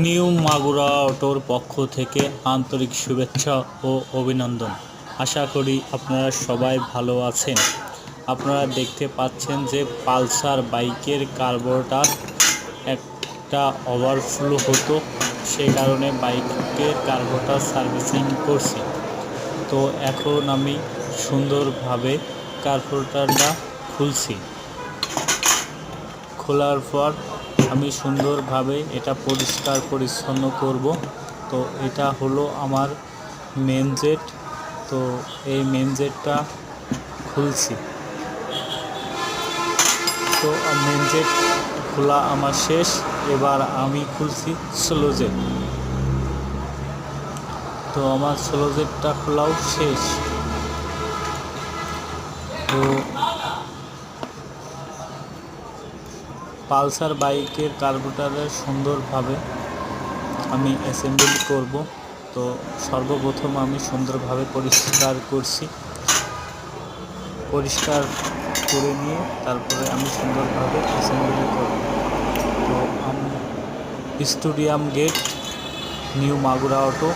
New Magura অটোর পক্ষ থেকে আন্তরিক শুভেচ্ছা ও অভিনন্দন। আশা করি আপনারা সবাই ভালো আছেন। আপনারা দেখতে পাচ্ছেন যে পালসার বাইকের কার্বোরেটর একটা ওভারফ্লো হতো, সে কারণে বাইকের কার্বোরেটর সার্ভিসিং করছি। তো এখন আমি সুন্দরভাবে কার্বোরেটরটা খুলছি। খোলার পর আমি সুন্দরভাবে এটা পরিষ্কার পরিচ্ছন্ন করব। তো এটা হলো আমার মেন জেট। তো এই মেন জেটটা খুলছি। তো মেন জেট খোলা আমার শেষ। এবার আমি খুলছি স্লো জেট। তো আমার স্লো জেটটা খোলাও শেষ। তো পালসার বাইকের কার্বোরেটরে সুন্দরভাবে আমি অ্যাসেম্বলি করব। তো সর্বপ্রথম আমি সুন্দরভাবে পরিষ্কার করছি। পরিষ্কার করে নিয়ে তারপরে আমি সুন্দরভাবে অ্যাসেম্বলি করব। তো আমি stadium gate, new Magura auto.